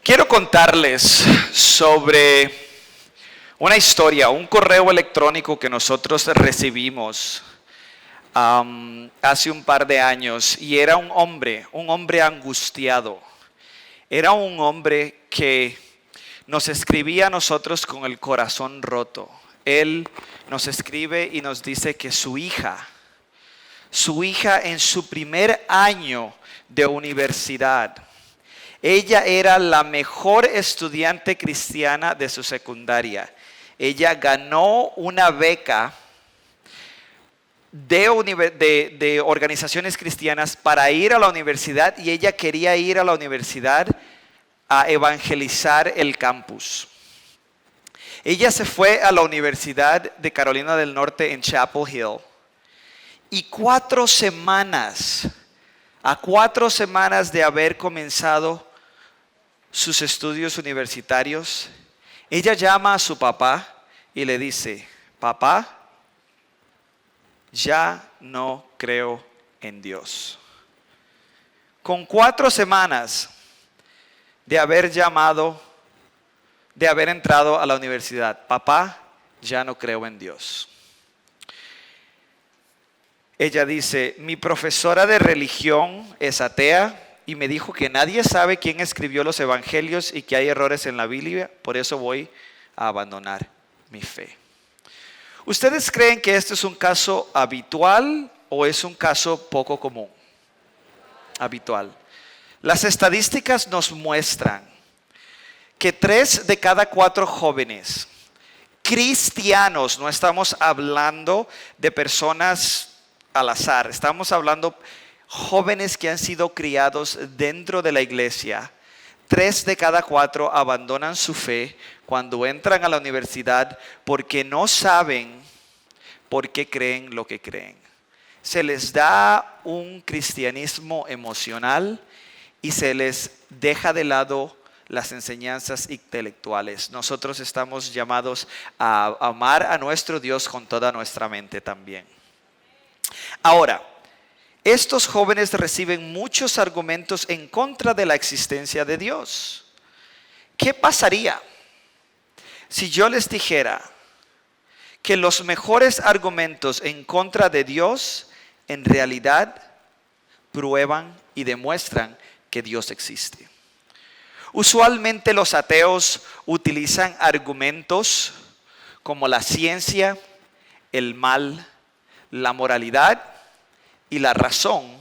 Quiero contarles sobre una historia, un correo electrónico que nosotros recibimos hace un par de años, y era un hombre angustiado. Era un hombre que nos escribía a nosotros con el corazón roto. Él nos escribe y nos dice que su hija en su primer año de universidad, ella era la mejor estudiante cristiana de su secundaria. Ella ganó una beca de organizaciones cristianas para ir a la universidad, y ella quería ir a la universidad a evangelizar el campus. Ella se fue a la Universidad de Carolina del Norte en Chapel Hill, y 4 semanas de haber comenzado sus estudios universitarios, ella llama a su papá y le dice: papá, ya no creo en Dios. Con 4 semanas de haber entrado a la universidad: papá, ya no creo en Dios. Ella dice: mi profesora de religión es atea y me dijo que nadie sabe quién escribió los evangelios y que hay errores en la Biblia, por eso voy a abandonar mi fe. ¿Ustedes creen que este es un caso habitual o es un caso poco común? Habitual. Las estadísticas nos muestran que 3 de cada 4 jóvenes cristianos, no estamos hablando de personas al azar, estamos hablando jóvenes que han sido criados dentro de la iglesia, 3 de cada 4 abandonan su fe cuando entran a la universidad porque no saben por qué creen lo que creen. Se les da un cristianismo emocional y se les deja de lado las enseñanzas intelectuales. Nosotros estamos llamados a amar a nuestro Dios con toda nuestra mente también. Ahora, estos jóvenes reciben muchos argumentos en contra de la existencia de Dios. ¿Qué pasaría si yo les dijera que los mejores argumentos en contra de Dios en realidad prueban y demuestran que Dios existe? Usualmente los ateos utilizan argumentos como la ciencia, el mal, la moralidad y la razón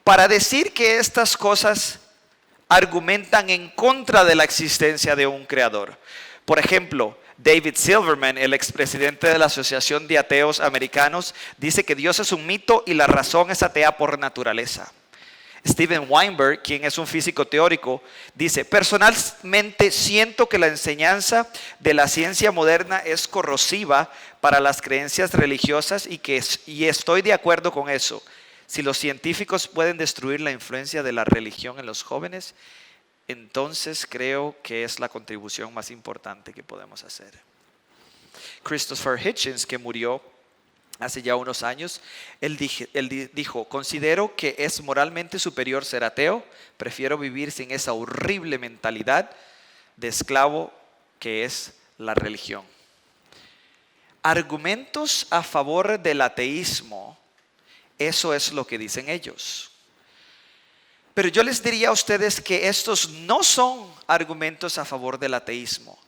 para decir que estas cosas argumentan en contra de la existencia de un creador. Por ejemplo, David Silverman, el expresidente de la Asociación de Ateos Americanos, dice que Dios es un mito y la razón es atea por naturaleza. Steven Weinberg, quien es un físico teórico, dice: personalmente siento que la enseñanza de la ciencia moderna es corrosiva para las creencias religiosas y estoy de acuerdo con eso. Si los científicos pueden destruir la influencia de la religión en los jóvenes, entonces creo que es la contribución más importante que podemos hacer. Christopher Hitchens, que murió hace ya unos años, él dijo: considero que es moralmente superior ser ateo, prefiero vivir sin esa horrible mentalidad de esclavo que es la religión. Argumentos a favor del ateísmo, eso es lo que dicen ellos. Pero yo les diría a ustedes que estos no son argumentos a favor del ateísmo.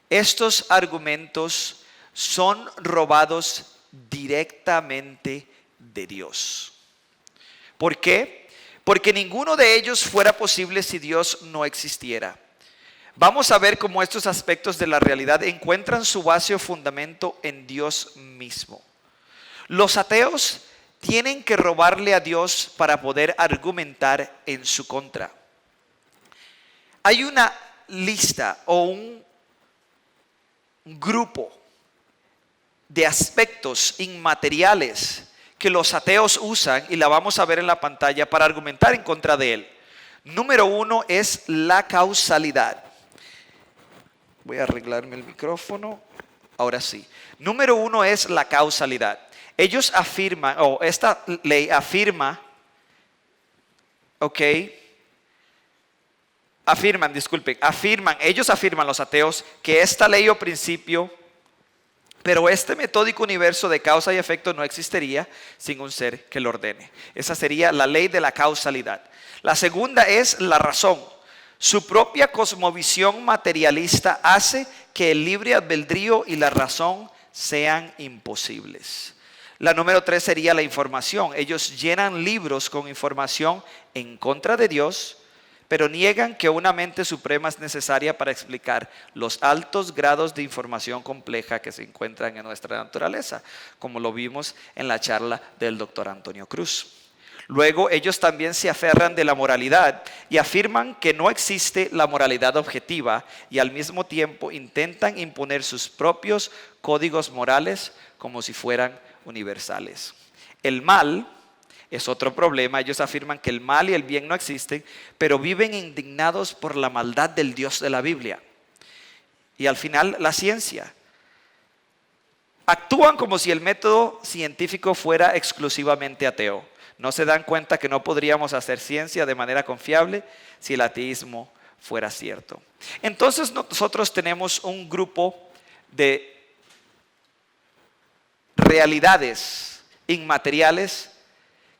Estos argumentos son robados directamente de Dios. ¿Por qué? Porque ninguno de ellos fuera posible si Dios no existiera. Vamos a ver cómo estos aspectos de la realidad encuentran su base o fundamento en Dios mismo. Los ateos tienen que robarle a Dios para poder argumentar en su contra. Hay una lista o un grupo de aspectos inmateriales que los ateos usan, y la vamos a ver en la pantalla, para argumentar en contra de él. Número 1 es la causalidad. Voy a arreglarme el micrófono. Ahora sí. Número 1 es la causalidad. Ellos afirman, esta ley afirma, ellos afirman los ateos que esta ley o principio, pero este metódico universo de causa y efecto no existiría sin un ser que lo ordene. Esa sería la ley de la causalidad. La segunda es la razón. Su propia cosmovisión materialista hace que el libre albedrío y la razón sean imposibles. La número 3 sería la información. Ellos llenan libros con información en contra de Dios, pero niegan que una mente suprema es necesaria para explicar los altos grados de información compleja que se encuentran en nuestra naturaleza, como lo vimos en la charla del doctor Antonio Cruz. Luego, ellos también se aferran de la moralidad y afirman que no existe la moralidad objetiva y al mismo tiempo intentan imponer sus propios códigos morales como si fueran universales. El mal es otro problema. Ellos afirman que el mal y el bien no existen, pero viven indignados por la maldad del Dios de la Biblia. Y al final, la ciencia. Actúan como si el método científico fuera exclusivamente ateo. No se dan cuenta que no podríamos hacer ciencia de manera confiable si el ateísmo fuera cierto. Entonces nosotros tenemos un grupo de realidades inmateriales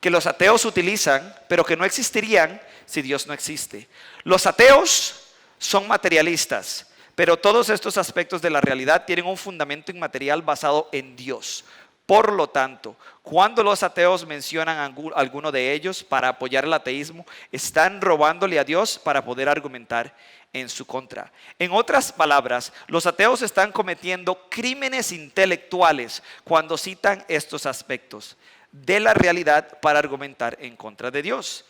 que los ateos utilizan, pero que no existirían si Dios no existe. Los ateos son materialistas, pero todos estos aspectos de la realidad tienen un fundamento inmaterial basado en Dios. Por lo tanto, cuando los ateos mencionan alguno de ellos para apoyar el ateísmo, están robándole a Dios para poder argumentar en su contra. En otras palabras, los ateos están cometiendo crímenes intelectuales cuando citan estos aspectos de la realidad para argumentar en contra de Dios.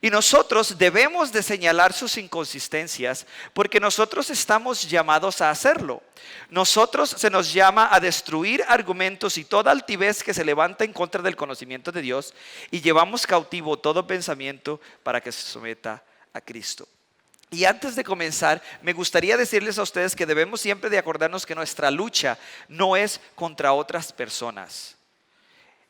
Y nosotros debemos de señalar sus inconsistencias porque nosotros estamos llamados a hacerlo. Nosotros se nos llama a destruir argumentos y toda altivez que se levanta en contra del conocimiento de Dios y llevamos cautivo todo pensamiento para que se someta a Cristo. Y antes de comenzar, me gustaría decirles a ustedes que debemos siempre de acordarnos que nuestra lucha no es contra otras personas.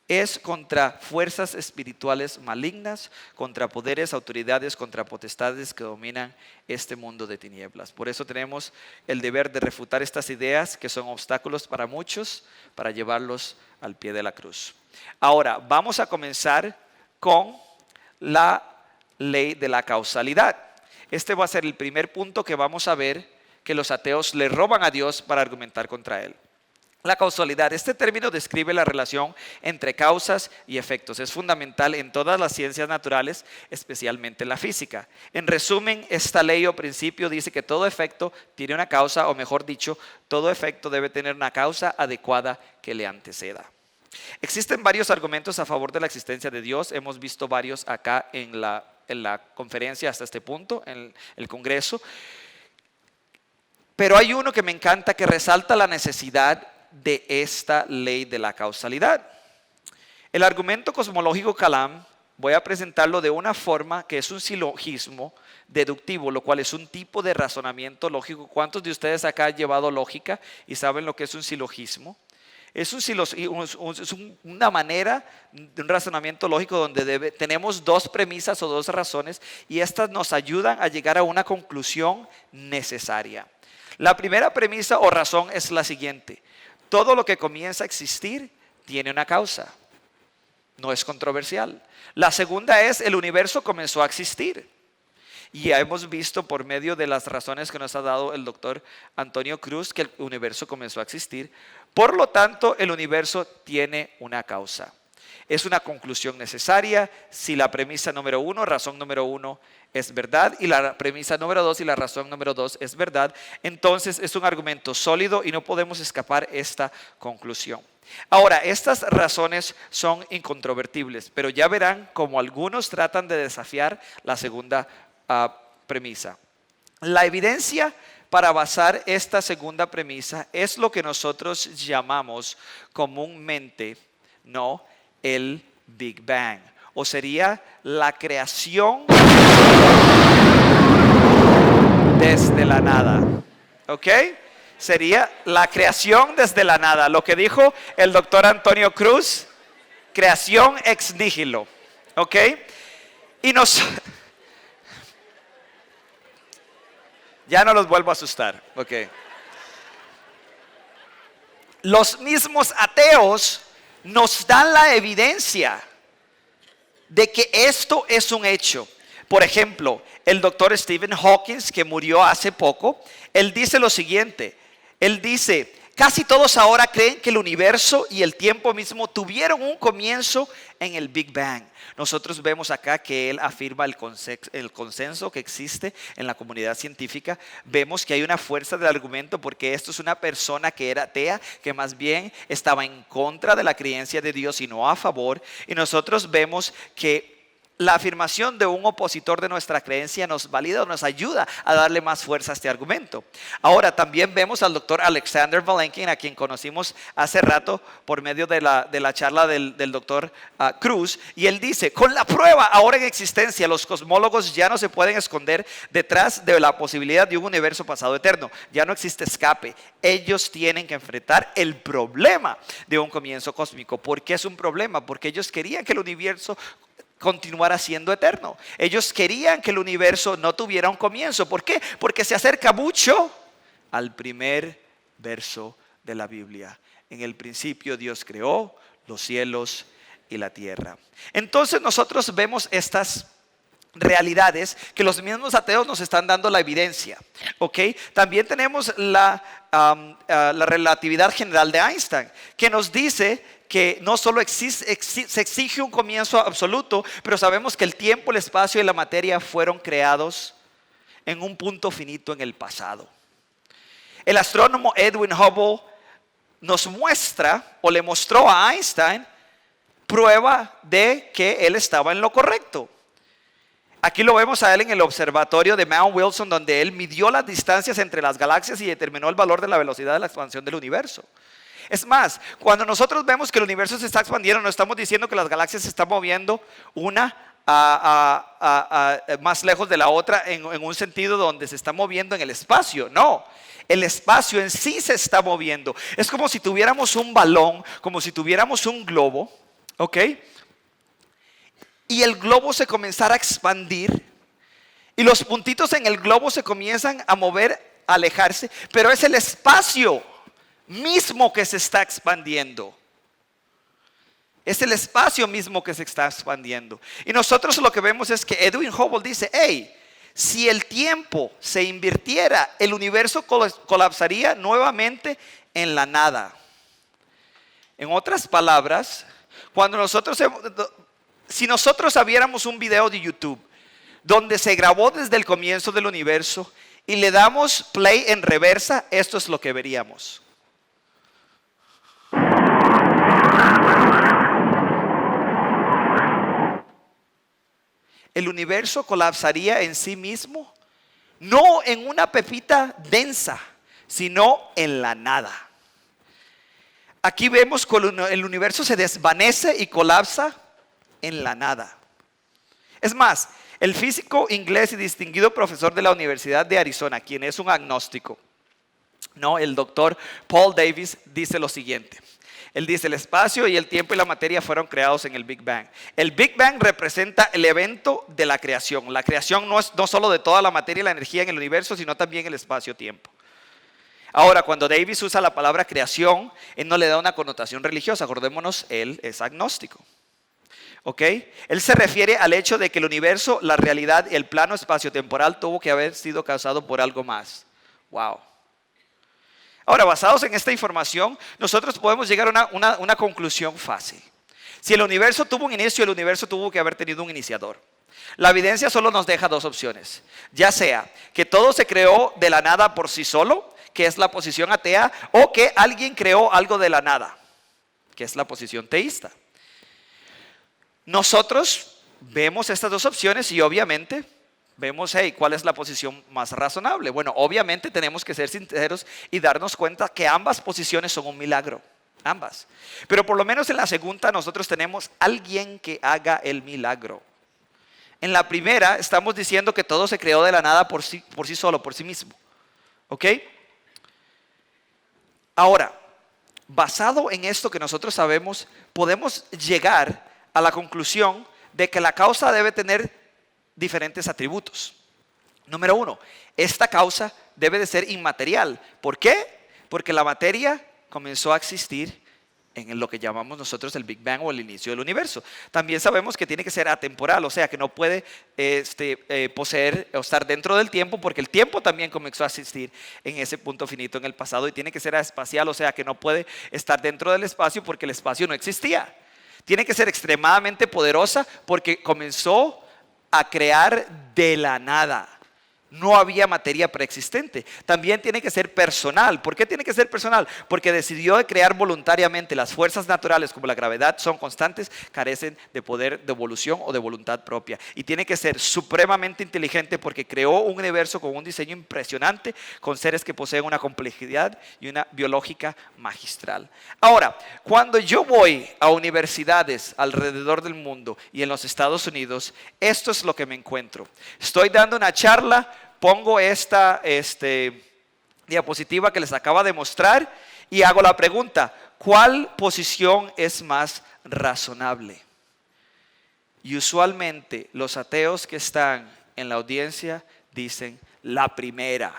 Es contra fuerzas espirituales malignas, contra poderes, autoridades, contra potestades que dominan este mundo de tinieblas. Por eso tenemos el deber de refutar estas ideas que son obstáculos para muchos, para llevarlos al pie de la cruz. Ahora, vamos a comenzar con la ley de la causalidad. Este va a ser el primer punto que vamos a ver que los ateos le roban a Dios para argumentar contra él. La causalidad, este término describe la relación entre causas y efectos. Es fundamental en todas las ciencias naturales, especialmente en la física. En resumen, esta ley o principio dice que todo efecto tiene una causa, o mejor dicho, todo efecto debe tener una causa adecuada que le anteceda. Existen varios argumentos a favor de la existencia de Dios. Hemos visto varios acá en la conferencia hasta este punto, en el Congreso. Pero hay uno que me encanta que resalta la necesidad de esta ley de la causalidad. El argumento cosmológico Kalam, voy a presentarlo de una forma que es un silogismo deductivo, lo cual es un tipo de razonamiento lógico. ¿Cuántos de ustedes acá han llevado lógica y saben lo que es un silogismo? Es una manera de un razonamiento lógico donde tenemos dos premisas o dos razones y estas nos ayudan a llegar a una conclusión necesaria. La primera premisa o razón es la siguiente: todo lo que comienza a existir tiene una causa. No es controversial. La segunda es: el universo comenzó a existir. Y ya hemos visto por medio de las razones que nos ha dado el doctor Antonio Cruz que el universo comenzó a existir. Por lo tanto, el universo tiene una causa. Es una conclusión necesaria si la premisa número 1, razón número 1 es verdad y la premisa número 2 y la razón número 2 es verdad. Entonces es un argumento sólido y no podemos escapar esta conclusión. Ahora, estas razones son incontrovertibles, pero ya verán cómo algunos tratan de desafiar la segunda premisa. La evidencia para basar esta segunda premisa es lo que nosotros llamamos comúnmente, el Big Bang, o sería la creación desde la nada. ¿Ok? Sería la creación desde la nada. Lo que dijo el doctor Antonio Cruz, creación ex nihilo. ¿Ok? Y Ya no los vuelvo a asustar. Ok. Los mismos ateos nos dan la evidencia de que esto es un hecho. Por ejemplo, el doctor Stephen Hawking, que murió hace poco, él dice lo siguiente. Él dice, casi todos ahora creen que el universo y el tiempo mismo tuvieron un comienzo en el Big Bang. Nosotros vemos acá que él afirma el consenso que existe en la comunidad científica. Vemos que hay una fuerza del argumento porque esto es una persona que era atea, que más bien estaba en contra de la creencia de Dios y no a favor. Y nosotros vemos que la afirmación de un opositor de nuestra creencia nos valida o nos ayuda a darle más fuerza a este argumento. Ahora también vemos al doctor Alexander Vilenkin, a quien conocimos hace rato por medio de la charla del doctor Cruz, y él dice, con la prueba ahora en existencia, los cosmólogos ya no se pueden esconder detrás de la posibilidad de un universo pasado eterno. Ya no existe escape. Ellos tienen que enfrentar el problema de un comienzo cósmico. ¿Por qué es un problema? Porque ellos querían que el universo continuara siendo eterno. Ellos querían que el universo no tuviera un comienzo. ¿Por qué? Porque se acerca mucho al primer verso de la Biblia. En el principio Dios creó los cielos y la tierra. Entonces nosotros vemos estas realidades que los mismos ateos nos están dando la evidencia. ¿Ok? También tenemos la relatividad general de Einstein, que nos dice que no solo se exige un comienzo absoluto, pero sabemos que el tiempo, el espacio y la materia fueron creados en un punto finito en el pasado. El astrónomo Edwin Hubble nos muestra o le mostró a Einstein prueba de que él estaba en lo correcto. Aquí lo vemos a él en el observatorio de Mount Wilson, donde él midió las distancias entre las galaxias y determinó el valor de la velocidad de la expansión del universo. Es más, cuando nosotros vemos que el universo se está expandiendo, no estamos diciendo que las galaxias se están moviendo una más lejos de la otra en un sentido donde se está moviendo en el espacio. No, el espacio en sí se está moviendo. Es como si tuviéramos un balón, como si tuviéramos un globo, ¿ok? Y el globo se comenzara a expandir y los puntitos en el globo se comienzan a mover, a alejarse, pero es el espacio mismo que se está expandiendo. Es el espacio mismo que se está expandiendo. Y nosotros lo que vemos es que Edwin Hubble dice, hey, si el tiempo se invirtiera, el universo colapsaría nuevamente en la nada. En otras palabras, si nosotros viéramos un video de YouTube donde se grabó desde el comienzo del universo y le damos play en reversa, esto es lo que veríamos. El universo colapsaría en sí mismo, no en una pepita densa, sino en la nada. Aquí vemos que el universo se desvanece y colapsa en la nada. Es más, el físico inglés y distinguido profesor de la Universidad de Arizona, quien es un agnóstico, el doctor Paul Davies, dice lo siguiente. Él dice, el espacio y el tiempo y la materia fueron creados en el Big Bang. El Big Bang representa el evento de la creación. La creación no es no solo de toda la materia y la energía en el universo, sino también el espacio-tiempo. Ahora, cuando Davies usa la palabra creación, él no le da una connotación religiosa. Acordémonos, él es agnóstico. ¿Ok? Él se refiere al hecho de que el universo, la realidad y el plano espacio-temporal tuvo que haber sido causado por algo más. Wow. Ahora, basados en esta información, nosotros podemos llegar a una conclusión fácil. Si el universo tuvo un inicio, el universo tuvo que haber tenido un iniciador. La evidencia solo nos deja dos opciones. Ya sea que todo se creó de la nada por sí solo, que es la posición atea, o que alguien creó algo de la nada, que es la posición teísta. Nosotros vemos estas dos opciones y obviamente vemos, hey, ¿cuál es la posición más razonable? Bueno, obviamente tenemos que ser sinceros y darnos cuenta que ambas posiciones son un milagro, ambas. Pero por lo menos en la segunda nosotros tenemos alguien que haga el milagro. En la primera estamos diciendo que todo se creó de la nada por sí solo, por sí mismo. ¿Ok? Ahora, basado en esto que nosotros sabemos, podemos llegar a la conclusión de que la causa debe tener diferentes atributos. Número uno, esta causa debe de ser inmaterial. ¿Por qué? Porque la materia comenzó a existir en lo que llamamos nosotros el Big Bang o el inicio del universo. También sabemos que tiene que ser atemporal, o sea que no puede poseer o estar dentro del tiempo, porque el tiempo también comenzó a existir en ese punto finito en el pasado, y tiene que ser espacial, o sea que no puede estar dentro del espacio porque el espacio no existía. Tiene que ser extremadamente poderosa porque comenzó a crear de la nada. No había materia preexistente. También tiene que ser personal. ¿Por qué tiene que ser personal? Porque decidió crear voluntariamente. Las fuerzas naturales como la gravedad son constantes, carecen de poder de evolución o de voluntad propia. Y tiene que ser supremamente inteligente porque creó un universo con un diseño impresionante, con seres que poseen una complejidad y una biológica magistral. Ahora, cuando yo voy a universidades alrededor del mundo y en los Estados Unidos, esto es lo que me encuentro. Estoy dando una charla, pongo esta diapositiva que les acaba de mostrar y hago la pregunta: ¿cuál posición es más razonable? Y usualmente los ateos que están en la audiencia dicen la primera.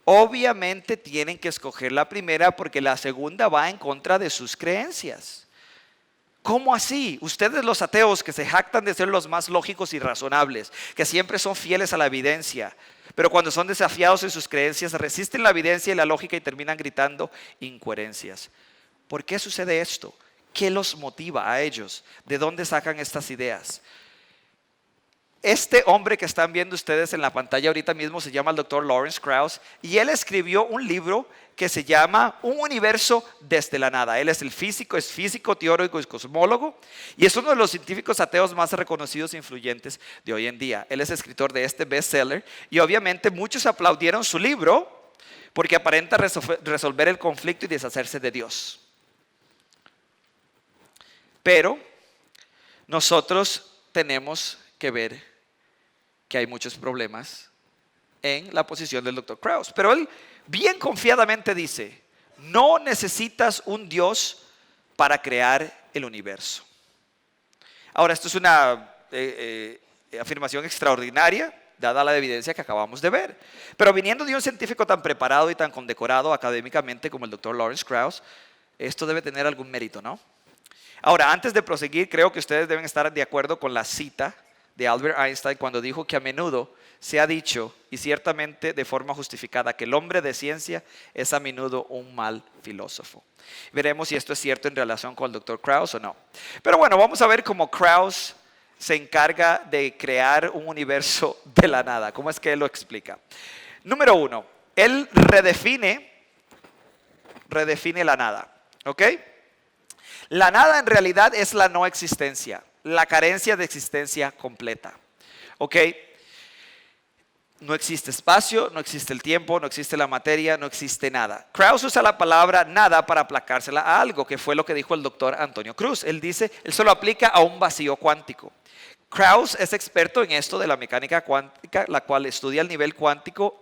Obviamente tienen que escoger la primera porque la segunda va en contra de sus creencias. ¿Cómo así? Ustedes los ateos que se jactan de ser los más lógicos y razonables, que siempre son fieles a la evidencia, pero cuando son desafiados en sus creencias resisten la evidencia y la lógica y terminan gritando incoherencias. ¿Por qué sucede esto? ¿Qué los motiva a ellos? ¿De dónde sacan estas ideas? Este hombre que están viendo ustedes en la pantalla ahorita mismo se llama el Dr. Lawrence Krauss, y él escribió un libro que se llama Un universo desde la nada. Él es físico, teórico y cosmólogo, y es uno de los científicos ateos más reconocidos e influyentes de hoy en día. Él es escritor de este bestseller, y obviamente muchos aplaudieron su libro porque aparenta resolver el conflicto y deshacerse de Dios. Pero nosotros tenemos que ver que hay muchos problemas en la posición del Dr. Krauss. Pero él bien confiadamente dice: no necesitas un Dios para crear el universo. Ahora, esto es una afirmación extraordinaria, dada la evidencia que acabamos de ver. Pero viniendo de un científico tan preparado y tan condecorado académicamente como el Dr. Lawrence Krauss, esto debe tener algún mérito, ¿no? Ahora, antes de proseguir, creo que ustedes deben estar de acuerdo con la cita de Albert Einstein cuando dijo que a menudo se ha dicho, y ciertamente de forma justificada, que el hombre de ciencia es a menudo un mal filósofo. Veremos si esto es cierto en relación con el Dr. Krauss o no. Pero bueno, vamos a ver cómo Krauss se encarga de crear un universo de la nada. ¿Cómo es que él lo explica? Número uno, él redefine la nada. ¿Ok? La nada en realidad es la no existencia, la carencia de existencia completa. ¿Ok? No existe espacio, no existe el tiempo, no existe la materia, no existe nada. Krauss usa la palabra nada para aplacársela a algo, que fue lo que dijo el doctor Antonio Cruz. Él dice, él solo aplica a un vacío cuántico. Krauss es experto en esto de la mecánica cuántica, la cual estudia el nivel cuántico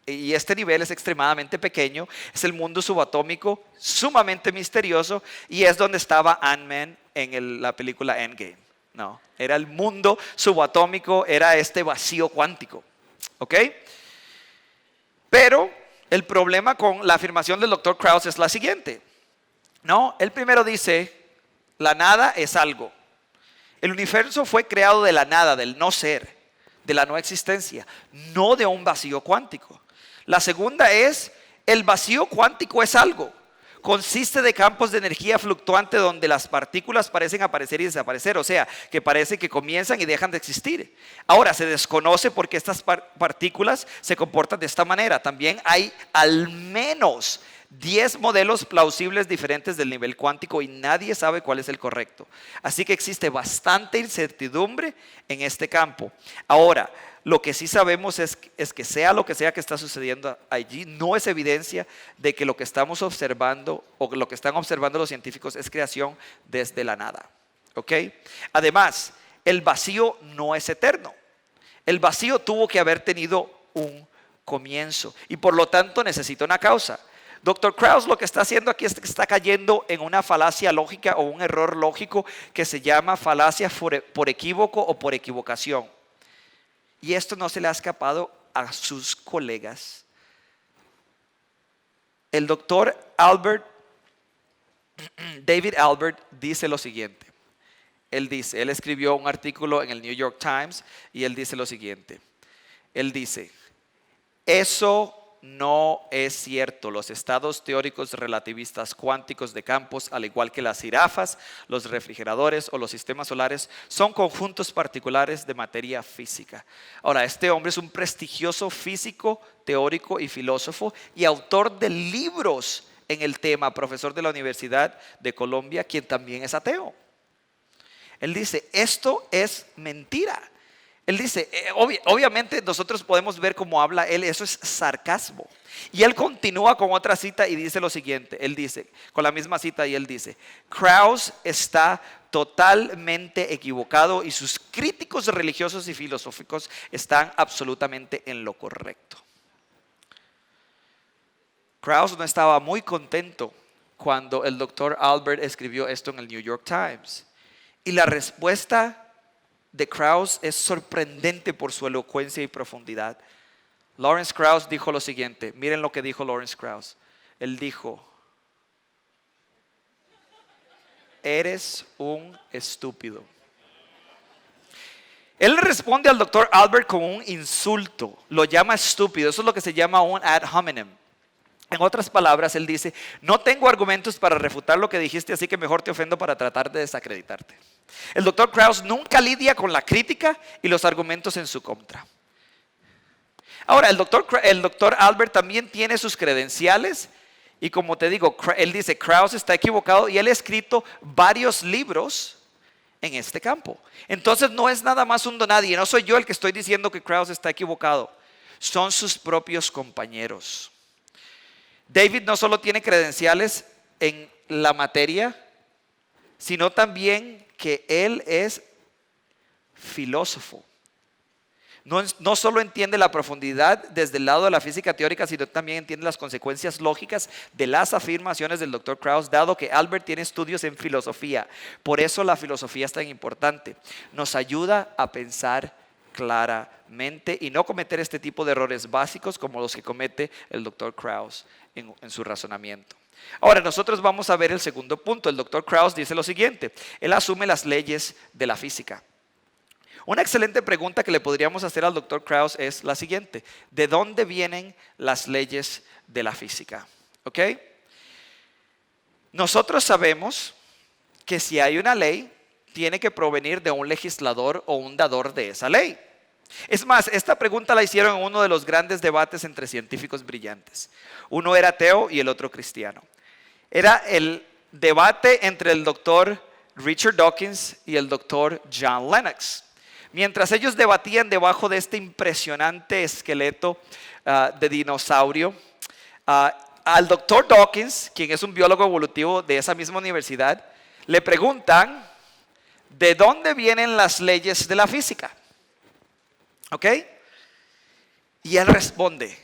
y este nivel es extremadamente pequeño, es el mundo subatómico sumamente misterioso, y es donde estaba Ant-Man en la película Endgame. No, era el mundo subatómico, era este vacío cuántico. ¿Ok? Pero el problema con la afirmación del Dr. Krauss es la siguiente. No, él primero dice, la nada es algo. El universo fue creado de la nada, del no ser, de la no existencia, no de un vacío cuántico. La segunda es, el vacío cuántico es algo. Consiste de campos de energía fluctuante donde las partículas parecen aparecer y desaparecer, o sea, que parece que comienzan y dejan de existir. Ahora, se desconoce por qué estas partículas se comportan de esta manera. También hay al menos 10 modelos plausibles diferentes del nivel cuántico y nadie sabe cuál es el correcto. Así que existe bastante incertidumbre en este campo. Ahora, lo que sí sabemos es que sea lo que sea que está sucediendo allí, no es evidencia de que lo que estamos observando o lo que están observando los científicos es creación desde la nada. ¿Ok? Además, el vacío no es eterno. El vacío tuvo que haber tenido un comienzo y por lo tanto necesita una causa. Dr. Krauss lo que está haciendo aquí es que está cayendo en una falacia lógica o un error lógico que se llama falacia por equívoco o por equivocación. Y esto no se le ha escapado a sus colegas. El doctor David Albert dice lo siguiente. Él escribió un artículo en el New York Times y él dice lo siguiente. Él dice, eso no es cierto. Los estados teóricos relativistas cuánticos de campos, al igual que las jirafas, los refrigeradores o los sistemas solares, son conjuntos particulares de materia física. Ahora, este hombre es un prestigioso físico, teórico y filósofo y autor de libros en el tema, profesor de la Universidad de Colombia, quien también es ateo. Él dice, esto es mentira. Él dice, obviamente nosotros podemos ver cómo habla él, eso es sarcasmo. Y él continúa con otra cita y dice lo siguiente, él dice, con la misma cita y él dice, Krauss está totalmente equivocado y sus críticos religiosos y filosóficos están absolutamente en lo correcto. Krauss no estaba muy contento cuando el doctor Albert escribió esto en el New York Times. Y la respuesta de Krauss es sorprendente por su elocuencia y profundidad. Lawrence Krauss dijo lo siguiente. Miren lo que dijo Lawrence Krauss. Él dijo, eres un estúpido. Él responde al doctor Albert con un insulto. Lo llama estúpido. Eso es lo que se llama un ad hominem. En otras palabras, él dice, no tengo argumentos para refutar lo que dijiste, así que mejor te ofendo para tratar de desacreditarte. El doctor Krauss nunca lidia con la crítica y los argumentos en su contra. Ahora, el doctor Albert también tiene sus credenciales y como te digo, él dice, Krauss está equivocado y él ha escrito varios libros en este campo. Entonces no es nada más un donadie, no soy yo el que estoy diciendo que Krauss está equivocado, son sus propios compañeros. David no solo tiene credenciales en la materia, sino también que él es filósofo. No solo entiende la profundidad desde el lado de la física teórica, sino también entiende las consecuencias lógicas de las afirmaciones del Dr. Krauss, dado que Albert tiene estudios en filosofía. Por eso la filosofía es tan importante. Nos ayuda a pensar claramente y no cometer este tipo de errores básicos como los que comete el Dr. Krauss en su razonamiento. Ahora nosotros vamos a ver el segundo punto. El Dr. Krauss dice lo siguiente. Él asume las leyes de la física. Una excelente pregunta que le podríamos hacer al Dr. Krauss es la siguiente. ¿De dónde vienen las leyes de la física? ¿Ok? Nosotros sabemos que si hay una ley, tiene que provenir de un legislador o un dador de esa ley. Es más, esta pregunta la hicieron en uno de los grandes debates entre científicos brillantes. Uno era ateo y el otro cristiano. Era el debate entre el doctor Richard Dawkins y el doctor John Lennox. Mientras ellos debatían debajo de este impresionante esqueleto de dinosaurio, al doctor Dawkins, quien es un biólogo evolutivo de esa misma universidad, le preguntan, ¿de dónde vienen las leyes de la física? ¿Ok? Y él responde,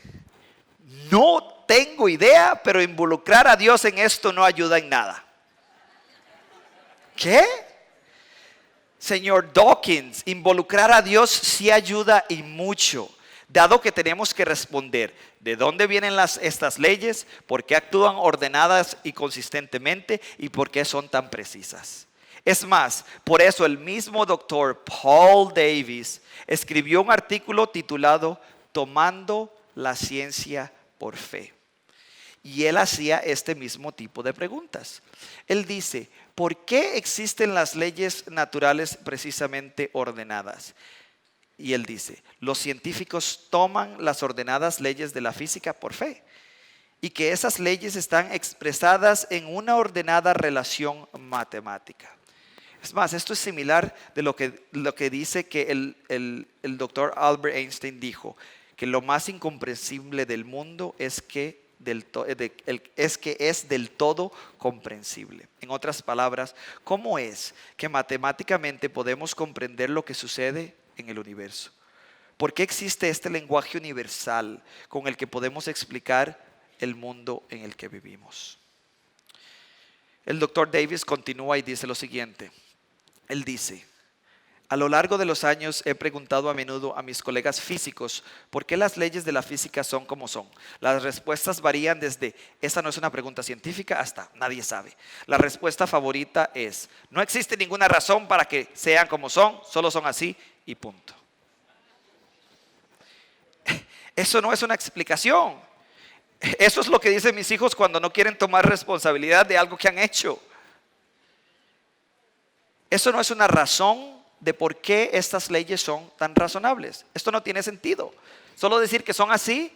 no tengo idea, pero involucrar a Dios en esto no ayuda en nada. ¿Qué? Señor Dawkins, involucrar a Dios sí ayuda y mucho, dado que tenemos que responder de dónde vienen estas leyes, por qué actúan ordenadas y consistentemente y por qué son tan precisas. Es más, por eso el mismo doctor Paul Davies escribió un artículo titulado Tomando la ciencia por fe. Y él hacía este mismo tipo de preguntas. Él dice, ¿por qué existen las leyes naturales precisamente ordenadas? Y él dice, los científicos toman las ordenadas leyes de la física por fe. Y que esas leyes están expresadas en una ordenada relación matemática. Es más, esto es similar de lo que dice que el doctor Albert Einstein dijo, que lo más incomprensible del mundo es que es del todo comprensible. En otras palabras, ¿cómo es que matemáticamente podemos comprender lo que sucede en el universo? ¿Por qué existe este lenguaje universal con el que podemos explicar el mundo en el que vivimos? El doctor Davis continúa y dice lo siguiente. Él dice, A lo largo de los años he preguntado a menudo a mis colegas físicos por qué las leyes de la física son como son. Las respuestas varían desde esa no es una pregunta científica hasta nadie sabe. La respuesta favorita es no existe ninguna razón para que sean como son, solo son así y punto. Eso no es una explicación. Eso es lo que dicen mis hijos cuando no quieren tomar responsabilidad de algo que han hecho. Eso no es una razón de por qué estas leyes son tan razonables. Esto no tiene sentido. Solo decir que son así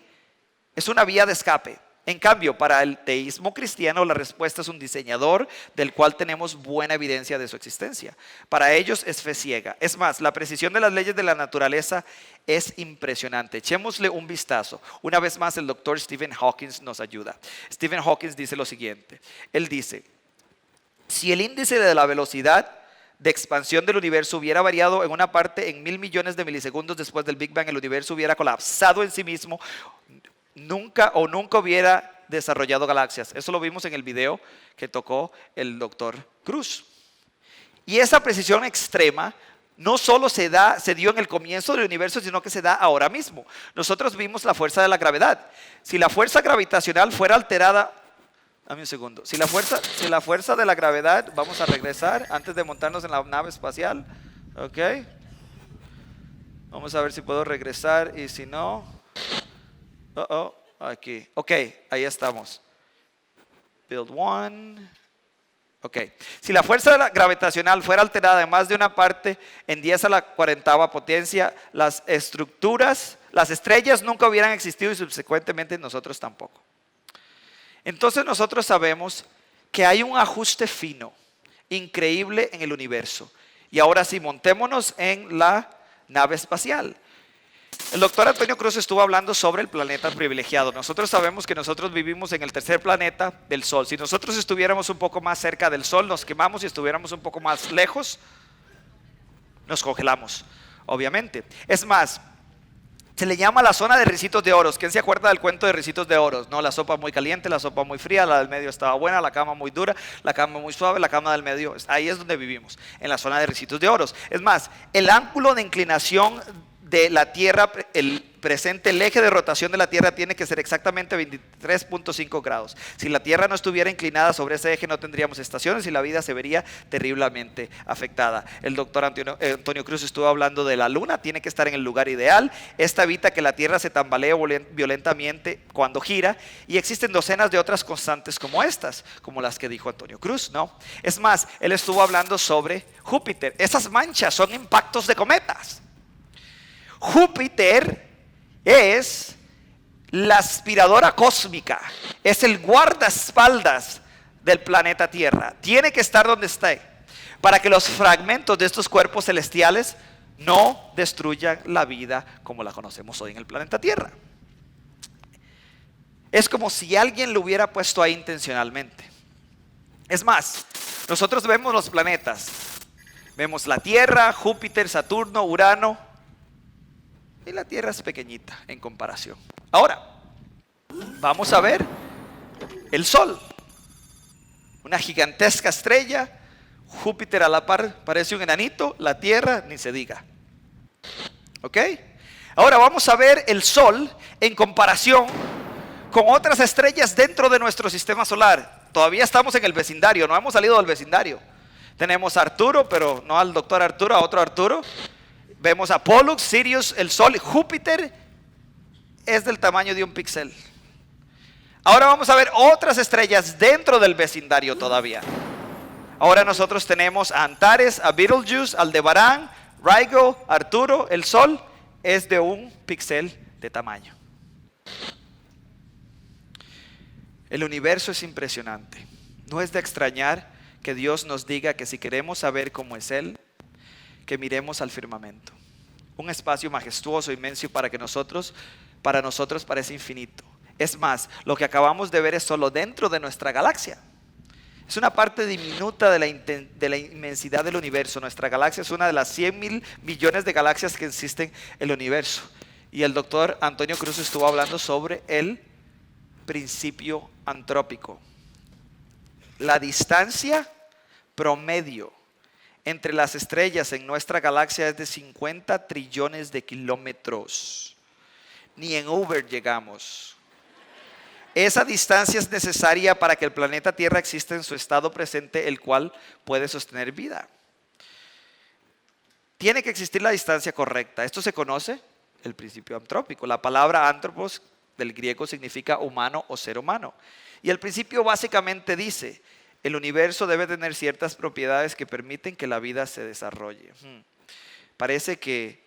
es una vía de escape. En cambio, para el teísmo cristiano, la respuesta es un diseñador del cual tenemos buena evidencia de su existencia. Para ellos es fe ciega. Es más, la precisión de las leyes de la naturaleza es impresionante. Echémosle un vistazo. Una vez más, el doctor Stephen Hawking nos ayuda. Stephen Hawking dice lo siguiente. Él dice, si el índice de la velocidad de expansión del universo hubiera variado en una parte en 1.000 millones de milisegundos después del Big Bang, el universo hubiera colapsado en sí mismo, nunca hubiera desarrollado galaxias. Eso lo vimos en el video que tocó el doctor Cruz. Y esa precisión extrema no solo se dio en el comienzo del universo, sino que se da ahora mismo. Nosotros vimos la fuerza de la gravedad. Si la fuerza gravitacional fuera alterada, dame un segundo. Si la fuerza de la gravedad, vamos a regresar antes de montarnos en la nave espacial. Ok. Vamos a ver si puedo regresar y si no. Aquí. Ok, ahí estamos. Build one. Ok. Si la fuerza gravitacional fuera alterada en más de una parte en 10 a la 40ª potencia, las estrellas nunca hubieran existido y subsecuentemente nosotros tampoco. Entonces nosotros sabemos que hay un ajuste fino, increíble en el universo. Y ahora sí, montémonos en la nave espacial. El doctor Antonio Cruz estuvo hablando sobre el planeta privilegiado. Nosotros sabemos que nosotros vivimos en el tercer planeta del Sol. Si nosotros estuviéramos un poco más cerca del Sol, nos quemamos. Si estuviéramos un poco más lejos, nos congelamos, obviamente. Es más, se le llama la zona de Ricitos de Oros. ¿Quién se acuerda del cuento de Ricitos de Oros? No, la sopa muy caliente, la sopa muy fría, la del medio estaba buena, la cama muy dura, la cama muy suave, la cama del medio. Ahí es donde vivimos, en la zona de Ricitos de Oros. Es más, el ángulo de inclinación de la Tierra, el eje de rotación de la Tierra tiene que ser exactamente 23.5 grados. Si la Tierra no estuviera inclinada sobre ese eje no tendríamos estaciones y la vida se vería terriblemente afectada. El doctor Antonio Cruz estuvo hablando de la Luna, tiene que estar en el lugar ideal. Esta evita que la Tierra se tambalee violentamente cuando gira y existen docenas de otras constantes como estas, como las que dijo Antonio Cruz, ¿no? Es más, él estuvo hablando sobre Júpiter. Esas manchas son impactos de cometas. Júpiter es la aspiradora cósmica, es el guardaespaldas del planeta Tierra. Tiene que estar donde esté para que los fragmentos de estos cuerpos celestiales no destruyan la vida como la conocemos hoy en el planeta Tierra. Es como si alguien lo hubiera puesto ahí intencionalmente. Es más, nosotros vemos los planetas, vemos la Tierra, Júpiter, Saturno, Urano. Y la Tierra es pequeñita en comparación. Ahora, vamos a ver el Sol. Una gigantesca estrella. Júpiter a la par parece un enanito. La Tierra ni se diga. ¿Ok? Ahora vamos a ver el Sol en comparación con otras estrellas dentro de nuestro sistema solar. Todavía estamos en el vecindario, no hemos salido del vecindario. Tenemos a Arturo, pero no al doctor Arturo, a otro Arturo. Vemos a Pollux, Sirius, el Sol, Júpiter es del tamaño de un píxel. Ahora vamos a ver otras estrellas dentro del vecindario todavía. Ahora nosotros tenemos a Antares, a Betelgeuse, Aldebarán, Rigel, Arturo, el Sol es de un píxel de tamaño. El universo es impresionante. No es de extrañar que Dios nos diga que si queremos saber cómo es Él, que miremos al firmamento. Un espacio majestuoso, inmenso para nosotros parece infinito. Es más, lo que acabamos de ver es solo dentro de nuestra galaxia. Es una parte diminuta de la inmensidad del universo. Nuestra galaxia es una de las 100.000 millones de galaxias que existen en el universo. Y el doctor Antonio Cruz estuvo hablando sobre el principio antrópico. La distancia promedio entre las estrellas en nuestra galaxia es de 50 trillones de kilómetros. Ni en Uber llegamos. Esa distancia es necesaria para que el planeta Tierra exista en su estado presente, el cual puede sostener vida. Tiene que existir la distancia correcta. Esto se conoce el principio antrópico. La palabra antropos del griego significa humano o ser humano. Y el principio básicamente dice, el universo debe tener ciertas propiedades que permiten que la vida se desarrolle. Parece que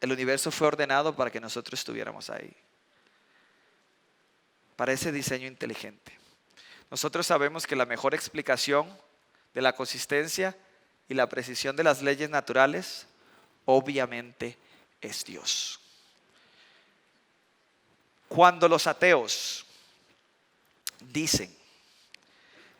el universo fue ordenado para que nosotros estuviéramos ahí. Para ese diseño inteligente. Nosotros sabemos que la mejor explicación de la consistencia y la precisión de las leyes naturales, obviamente, es Dios. Cuando los ateos dicen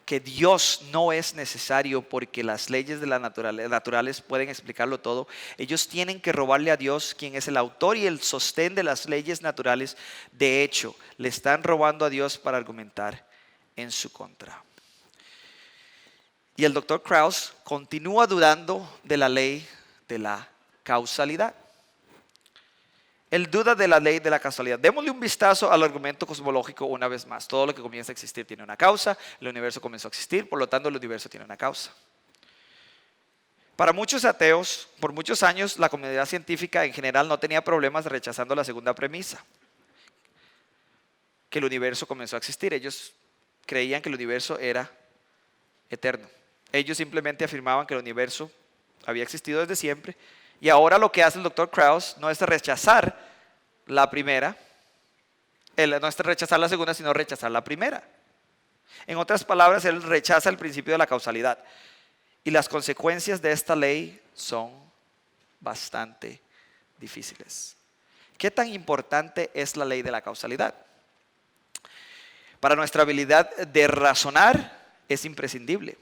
que Dios no es necesario porque las leyes de la naturales pueden explicarlo todo, ellos tienen que robarle a Dios, quien es el autor y el sostén de las leyes naturales. De hecho, le están robando a Dios para argumentar en su contra. Y el doctor Krauss continúa dudando de la ley de la causalidad. Él duda de la ley de la causalidad. Démosle un vistazo al argumento cosmológico una vez más. Todo lo que comienza a existir tiene una causa. El universo comenzó a existir, por lo tanto el universo tiene una causa. Para muchos ateos, por muchos años, la comunidad científica en general no tenía problemas rechazando la segunda premisa, que el universo comenzó a existir. Ellos creían que el universo era eterno. Ellos simplemente afirmaban que el universo había existido desde siempre. Y ahora lo que hace el doctor Krauss no es rechazar la primera, no es rechazar la segunda, sino rechazar la primera. En otras palabras, él rechaza el principio de la causalidad. Y las consecuencias de esta ley son bastante difíciles. ¿Qué tan importante es la ley de la causalidad? Para nuestra habilidad de razonar es imprescindible.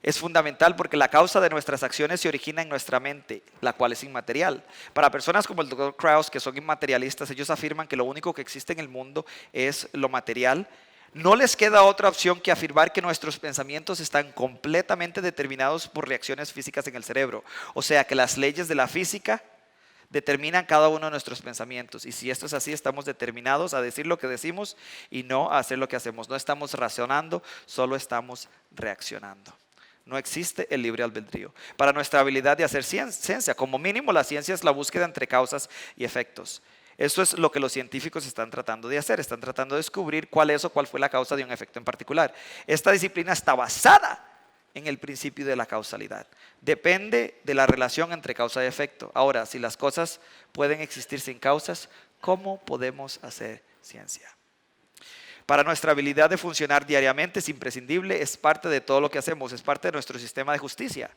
Es fundamental porque la causa de nuestras acciones se origina en nuestra mente, la cual es inmaterial. Para personas como el Dr. Krauss, que son inmaterialistas, ellos afirman que lo único que existe en el mundo es lo material. No les queda otra opción que afirmar que nuestros pensamientos están completamente determinados por reacciones físicas en el cerebro. O sea, que las leyes de la física determinan cada uno de nuestros pensamientos. Y si esto es así, estamos determinados a decir lo que decimos y no a hacer lo que hacemos. No estamos razonando, solo estamos reaccionando. No existe el libre albedrío. Para nuestra habilidad de hacer ciencia, como mínimo la ciencia es la búsqueda entre causas y efectos. Eso es lo que los científicos están tratando de hacer. Están tratando de descubrir cuál es o cuál fue la causa de un efecto en particular. Esta disciplina está basada en el principio de la causalidad. Depende de la relación entre causa y efecto. Ahora, si las cosas pueden existir sin causas, ¿cómo podemos hacer ciencia? Para nuestra habilidad de funcionar diariamente es imprescindible, es parte de todo lo que hacemos, es parte de nuestro sistema de justicia.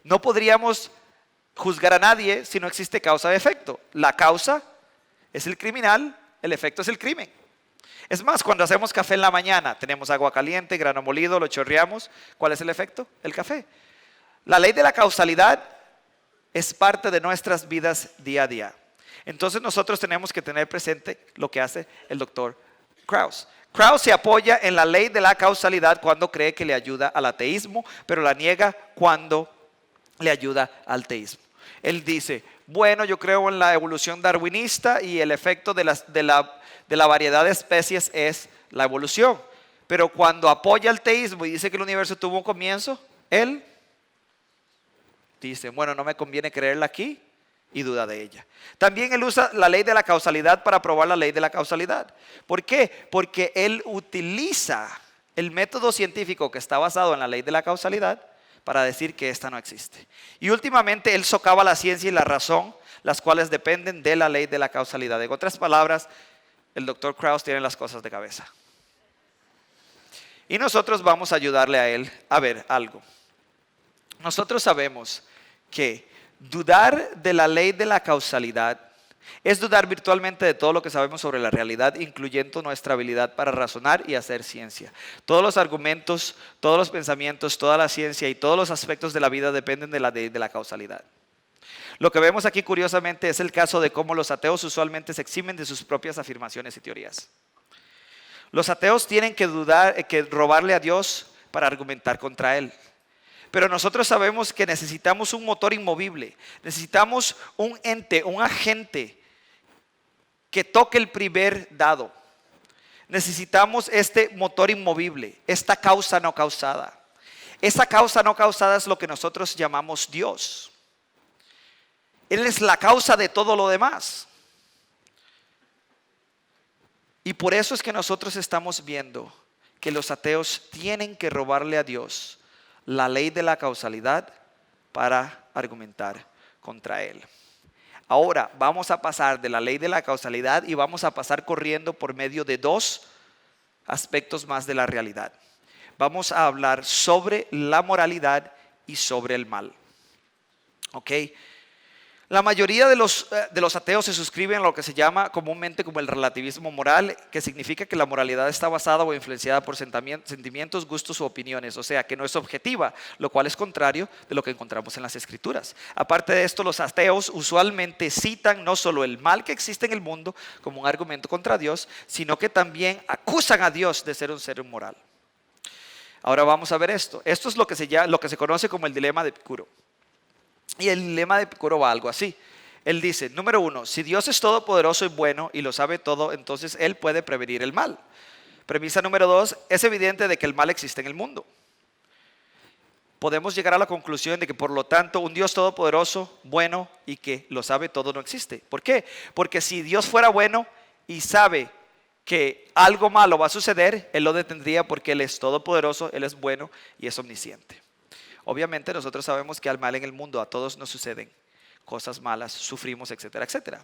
No podríamos juzgar a nadie si no existe causa y efecto. La causa es el criminal, el efecto es el crimen. Es más, cuando hacemos café en la mañana, tenemos agua caliente, grano molido, lo chorreamos. ¿Cuál es el efecto? El café. La ley de la causalidad es parte de nuestras vidas día a día. Entonces nosotros tenemos que tener presente lo que hace el doctor Krauss. Krauss se apoya en la ley de la causalidad cuando cree que le ayuda al ateísmo, pero la niega cuando le ayuda al teísmo. Él dice, bueno, yo creo en la evolución darwinista y el efecto de la variedad de especies es la evolución. Pero cuando apoya el teísmo y dice que el universo tuvo un comienzo, él dice, bueno, no me conviene creerla aquí, y duda de ella. También él usa la ley de la causalidad para probar la ley de la causalidad. ¿Por qué? Porque él utiliza el método científico que está basado en la ley de la causalidad para decir que esta no existe. Y últimamente él socava la ciencia y la razón, las cuales dependen de la ley de la causalidad. En otras palabras, el doctor Krauss tiene las cosas de cabeza. Y nosotros vamos a ayudarle a él a ver algo. Nosotros sabemos que dudar de la ley de la causalidad es dudar virtualmente de todo lo que sabemos sobre la realidad, incluyendo nuestra habilidad para razonar y hacer ciencia. Todos los argumentos, todos los pensamientos, toda la ciencia y todos los aspectos de la vida dependen de la ley de la causalidad. Lo que vemos aquí curiosamente es el caso de cómo los ateos usualmente se eximen de sus propias afirmaciones y teorías. Los ateos tienen que robarle a Dios para argumentar contra él. pero nosotros sabemos que necesitamos un motor inmovible, necesitamos un ente, un agente que toque el primer dado. Necesitamos este motor inmovible, esta causa no causada. Esa causa no causada es lo que nosotros llamamos Dios. Él es la causa de todo lo demás. Y por eso es que nosotros estamos viendo que los ateos tienen que robarle a Dios la ley de la causalidad para argumentar contra Él. Ahora vamos a pasar de la ley de la causalidad y vamos a pasar corriendo por medio de dos aspectos más de la realidad. Vamos a hablar sobre la moralidad y sobre el mal. ¿Ok? La mayoría de los ateos se suscriben a lo que se llama comúnmente como el relativismo moral, que significa que la moralidad está basada o influenciada por sentimientos, gustos u opiniones, o sea que no es objetiva, lo cual es contrario de lo que encontramos en las escrituras. Aparte de esto, los ateos usualmente citan no solo el mal que existe en el mundo como un argumento contra Dios, sino que también acusan a Dios de ser un ser inmoral. Ahora vamos a ver esto. Esto es lo que se conoce como el dilema de Epicuro. Y el dilema de Epicuro va algo así. Él dice, número 1, si Dios es todopoderoso y bueno y lo sabe todo, entonces Él puede prevenir el mal. Premisa número 2, es evidente de que el mal existe en el mundo. Podemos llegar a la conclusión de que por lo tanto un Dios todopoderoso, bueno y que lo sabe todo no existe. ¿Por qué? Porque si Dios fuera bueno y sabe que algo malo va a suceder, Él lo detendría porque Él es todopoderoso, Él es bueno y es omnisciente. Obviamente nosotros sabemos que al mal en el mundo a todos nos suceden cosas malas, sufrimos, etcétera, etcétera.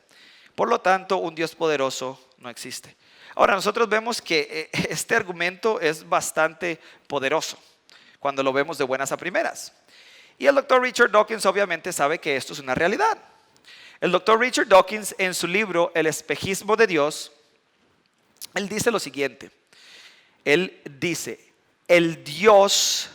Por lo tanto, un Dios poderoso no existe. Ahora nosotros vemos que este argumento es bastante poderoso cuando lo vemos de buenas a primeras. Y el doctor Richard Dawkins obviamente sabe que esto es una realidad. El doctor Richard Dawkins en su libro El espejismo de Dios, él dice lo siguiente. Él dice, el Dios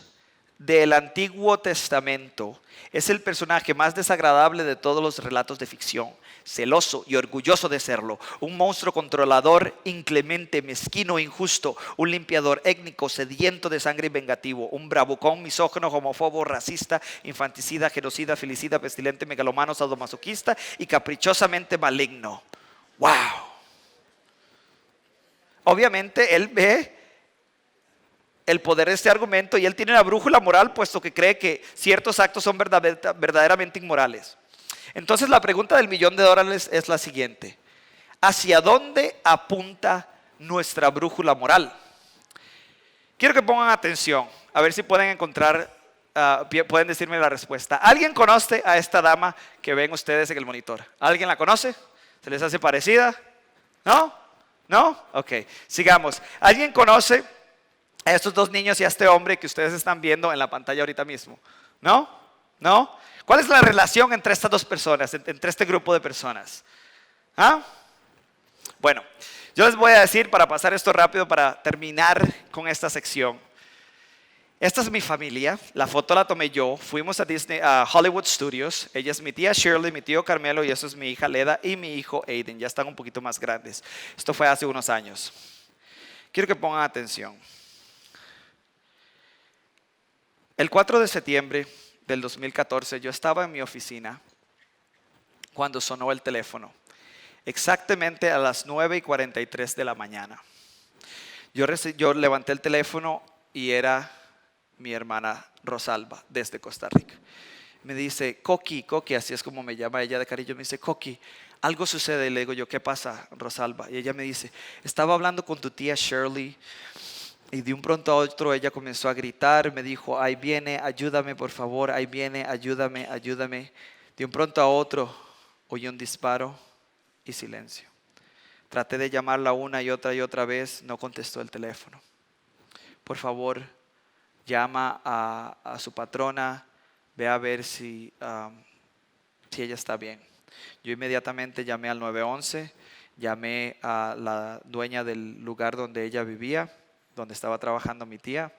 del Antiguo Testamento es el personaje más desagradable de todos los relatos de ficción, celoso y orgulloso de serlo, un monstruo controlador, inclemente, mezquino, injusto, un limpiador étnico, sediento de sangre y vengativo, un bravucón, misógino, homófobo, racista, infanticida, genocida, filicida, pestilente, megalomano, sadomasoquista y caprichosamente maligno. ¡Wow! Obviamente él ve el poder de este argumento y él tiene una brújula moral puesto que cree que ciertos actos son verdaderamente inmorales. Entonces la pregunta del $1.000.000 es la siguiente: ¿hacia dónde apunta nuestra brújula moral? Quiero que pongan atención, a ver si pueden encontrar, pueden decirme la respuesta. ¿Alguien conoce a esta dama que ven ustedes en el monitor? ¿Alguien la conoce? ¿Se les hace parecida? ¿No? ¿No? Ok, sigamos. ¿Alguien conoce a estos dos niños y a este hombre que ustedes están viendo en la pantalla ahorita mismo? ¿No? ¿No? ¿Cuál es la relación entre estas dos personas, entre este grupo de personas? ¿Ah? Bueno, yo les voy a decir para pasar esto rápido, para terminar con esta sección. Esta es mi familia, la foto la tomé yo, fuimos a Hollywood Studios, ella es mi tía Shirley, mi tío Carmelo y eso es mi hija Leda y mi hijo Aiden, ya están un poquito más grandes. Esto fue hace unos años. Quiero que pongan atención. El 4 de septiembre del 2014 yo estaba en mi oficina cuando sonó el teléfono, exactamente a las 9:43 de la mañana. Yo levanté el teléfono y era mi hermana Rosalba desde Costa Rica. Me dice, Coqui, así es como me llama ella de cariño, me dice, Coqui, algo sucede. Y le digo yo, ¿qué pasa, Rosalba? Y ella me dice, estaba hablando con tu tía Shirley y de un pronto a otro ella comenzó a gritar, me dijo, ahí viene, ayúdame por favor, ahí viene, ayúdame, ayúdame. De un pronto a otro oí un disparo y silencio. Traté de llamarla una y otra vez, no contestó el teléfono. Por favor, llama a su patrona, ve a ver si ella está bien. Yo inmediatamente llamé al 911, llamé a la dueña del lugar donde ella vivía, donde estaba trabajando mi tía,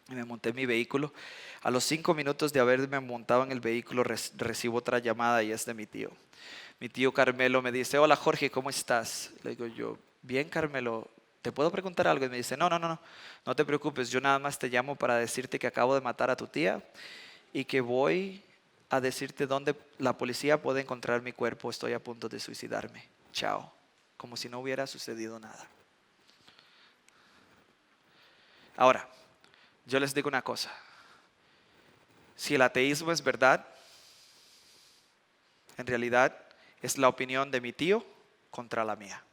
y me monté en mi vehículo. A los 5 minutos de haberme montado en el vehículo recibo otra llamada y es de mi tío. Mi tío Carmelo me dice, hola Jorge, ¿cómo estás? Le digo yo, bien Carmelo, ¿te puedo preguntar algo? Y me dice, no te preocupes, yo nada más te llamo para decirte que acabo de matar a tu tía y que voy a decirte dónde la policía puede encontrar mi cuerpo. Estoy a punto de suicidarme. Chao. Como si no hubiera sucedido nada. Ahora, yo les digo una cosa. Si el ateísmo es verdad, en realidad es la opinión de mi tío contra la mía,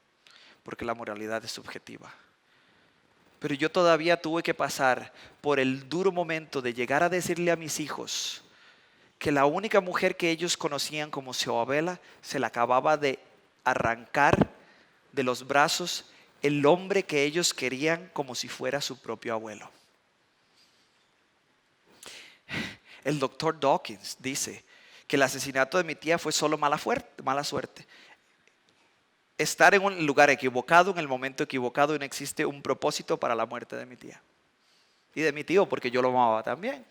porque la moralidad es subjetiva. Pero yo todavía tuve que pasar por el duro momento de llegar a decirle a mis hijos que la única mujer que ellos conocían como su abuela se la acababa de arrancar de los brazos el hombre que ellos querían como si fuera su propio abuelo. El doctor Dawkins dice que el asesinato de mi tía fue solo mala suerte. Estar en un lugar equivocado, en el momento equivocado, y no existe un propósito para la muerte de mi tía. Y de mi tío, porque yo lo amaba también.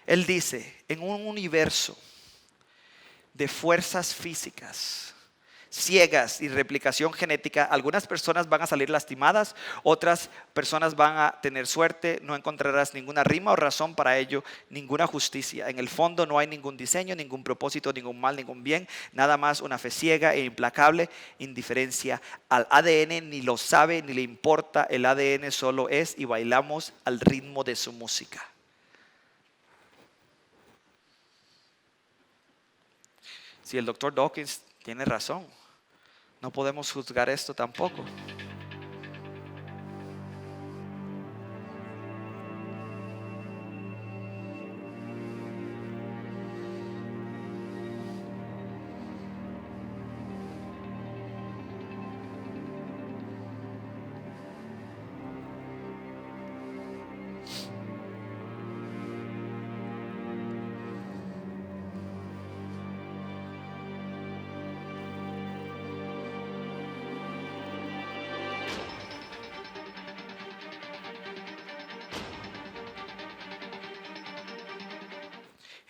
Él dice, en un universo de fuerzas físicas ciegas y replicación genética, algunas personas van a salir lastimadas, otras personas van a tener suerte, no encontrarás ninguna rima o razón para ello, ninguna justicia. En el fondo no hay ningún diseño, ningún propósito, ningún mal, ningún bien, nada más una fe ciega e implacable indiferencia al ADN, ni lo sabe ni le importa, el ADN solo es y bailamos al ritmo de su música. Si el doctor Dawkins tiene razón, no podemos juzgar esto tampoco.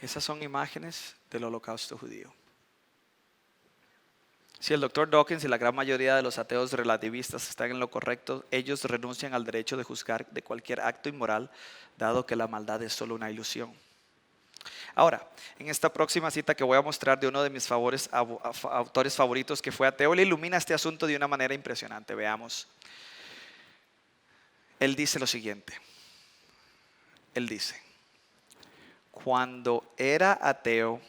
Esas son imágenes del holocausto judío. Si el doctor Dawkins y la gran mayoría de los ateos relativistas están en lo correcto, ellos renuncian al derecho de juzgar de cualquier acto inmoral, dado que la maldad es solo una ilusión. Ahora, en esta próxima cita que voy a mostrar de uno de mis autores favoritos que fue ateo, le ilumina este asunto de una manera impresionante. Veamos. Él dice lo siguiente. Él dice: cuando era ateo,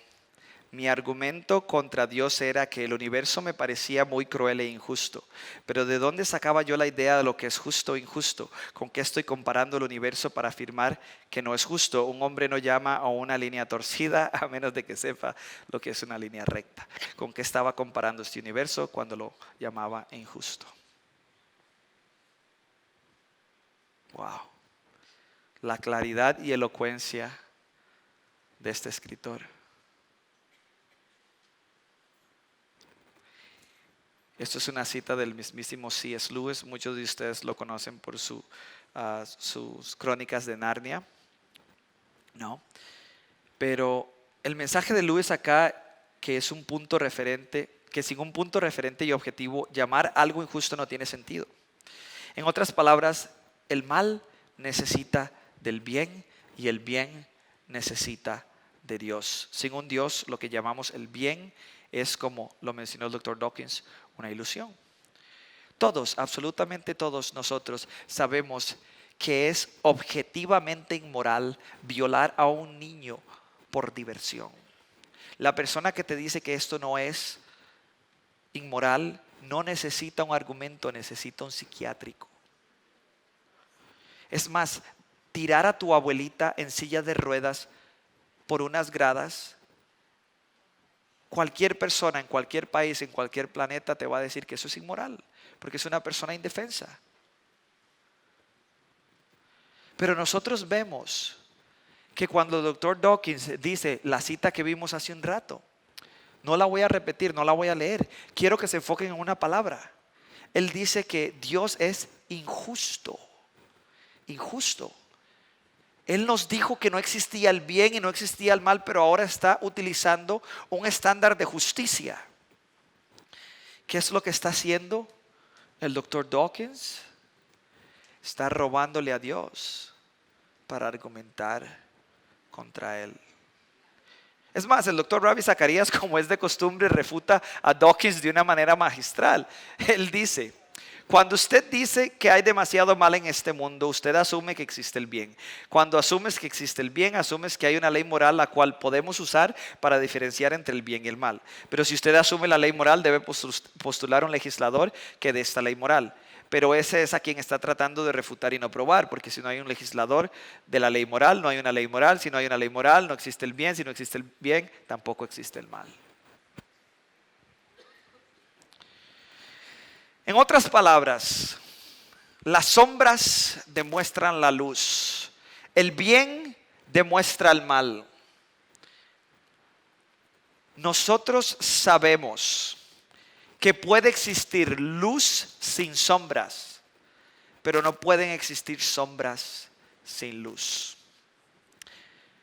mi argumento contra Dios era que el universo me parecía muy cruel e injusto. Pero ¿de dónde sacaba yo la idea de lo que es justo e injusto? ¿Con qué estoy comparando el universo para afirmar que no es justo? Un hombre no llama a una línea torcida a menos de que sepa lo que es una línea recta. ¿Con qué estaba comparando este universo cuando lo llamaba injusto? Wow. La claridad y elocuencia de este escritor. Esto es una cita del mismísimo C.S. Lewis. Muchos de ustedes lo conocen por sus crónicas de Narnia, ¿no? Pero el mensaje de Lewis acá, que es un punto referente, que sin un punto referente y objetivo, llamar algo injusto no tiene sentido. En otras palabras, el mal necesita del bien y el bien necesita de Dios. Sin un Dios, lo que llamamos el bien es, como lo mencionó el doctor Dawkins, una ilusión. Todos, absolutamente todos nosotros sabemos que es objetivamente inmoral violar a un niño por diversión. La persona que te dice que esto no es inmoral no necesita un argumento, necesita un psiquiátrico. Es más, tirar a tu abuelita en silla de ruedas por unas gradas, cualquier persona en cualquier país, en cualquier planeta te va a decir que eso es inmoral, porque es una persona indefensa. Pero nosotros vemos que cuando el doctor Dawkins dice la cita que vimos hace un rato, no la voy a repetir, no la voy a leer, quiero que se enfoquen en una palabra. Él dice que Dios es injusto. Injusto. Él nos dijo que no existía el bien y no existía el mal, pero ahora está utilizando un estándar de justicia. ¿Qué es lo que está haciendo el doctor Dawkins? Está robándole a Dios para argumentar contra él. Es más, el doctor Ravi Zacharias, como es de costumbre, refuta a Dawkins de una manera magistral. Él dice: cuando usted dice que hay demasiado mal en este mundo, usted asume que existe el bien. Cuando asumes que existe el bien, asumes que hay una ley moral la cual podemos usar para diferenciar entre el bien y el mal. Pero si usted asume la ley moral, debe postular un legislador que dé esta ley moral. Pero ese es a quien está tratando de refutar y no probar, porque si no hay un legislador de la ley moral, no hay una ley moral. Si no hay una ley moral, no existe el bien. Si no existe el bien, tampoco existe el mal. En otras palabras, las sombras demuestran la luz. El bien demuestra el mal. Nosotros sabemos que puede existir luz sin sombras, pero no pueden existir sombras sin luz.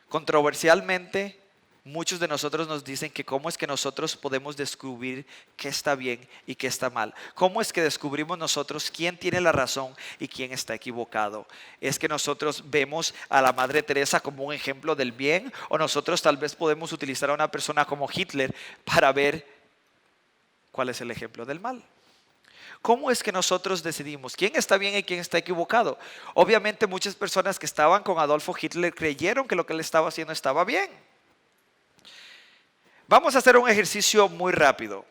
Controversialmente, muchos de nosotros nos dicen que cómo es que nosotros podemos descubrir qué está bien y qué está mal. ¿Cómo es que descubrimos nosotros quién tiene la razón y quién está equivocado? ¿Es que nosotros vemos a la Madre Teresa como un ejemplo del bien? ¿O nosotros tal vez podemos utilizar a una persona como Hitler para ver cuál es el ejemplo del mal? ¿Cómo es que nosotros decidimos quién está bien y quién está equivocado? Obviamente muchas personas que estaban con Adolfo Hitler creyeron que lo que él estaba haciendo estaba bien. Vamos a hacer un ejercicio muy rápido.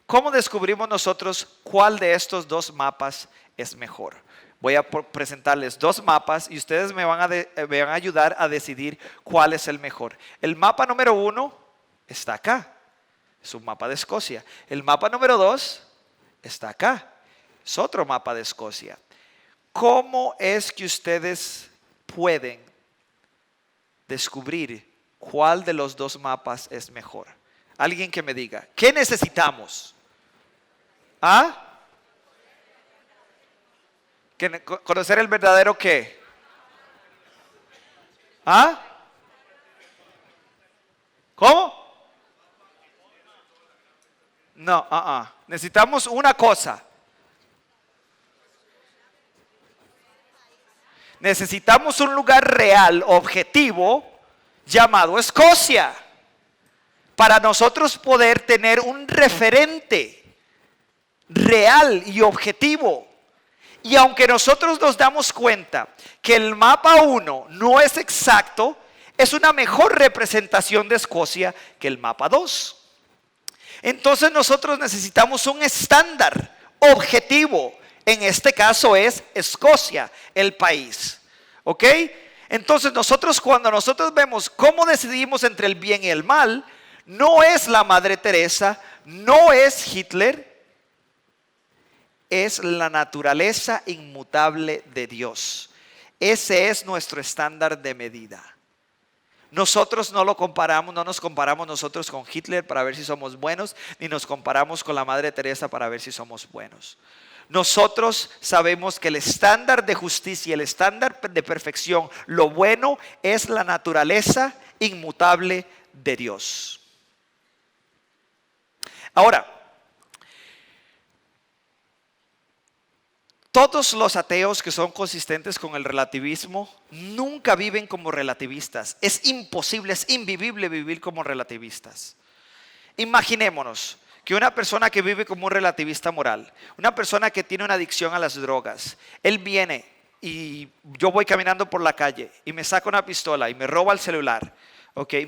¿Cómo descubrimos nosotros cuál de estos dos mapas es mejor? Voy a presentarles dos mapas y ustedes me van a ayudar a decidir cuál es el mejor. El mapa número 1 está acá. Es un mapa de Escocia. El mapa número 2 está acá. Es otro mapa de Escocia. ¿Cómo es que ustedes pueden descubrir cuál de los dos mapas es mejor? Alguien que me diga, ¿qué necesitamos? ¿Ah? ¿Conocer el verdadero qué? ¿Ah? ¿Cómo? No, necesitamos una cosa. Necesitamos un lugar real, objetivo, llamado Escocia, para nosotros poder tener un referente real y objetivo. Y aunque nosotros nos damos cuenta que el mapa 1 no es exacto, es una mejor representación de Escocia que el mapa 2. Entonces nosotros necesitamos un estándar objetivo. En este caso es Escocia, el país. ¿Ok? Entonces cuando nosotros vemos cómo decidimos entre el bien y el mal, no es la Madre Teresa, no es Hitler, es la naturaleza inmutable de Dios. Ese es nuestro estándar de medida. Nosotros no nos comparamos nosotros con Hitler para ver si somos buenos, ni nos comparamos con la Madre Teresa para ver si somos buenos. Nosotros sabemos que el estándar de justicia, el estándar de perfección, lo bueno es la naturaleza inmutable de Dios. Ahora, todos los ateos que son consistentes con el relativismo nunca viven como relativistas. Es imposible, es invivible vivir como relativistas. Imaginémonos que una persona que vive como un relativista moral, una persona que tiene una adicción a las drogas, él viene y yo voy caminando por la calle y me saca una pistola y me roba el celular.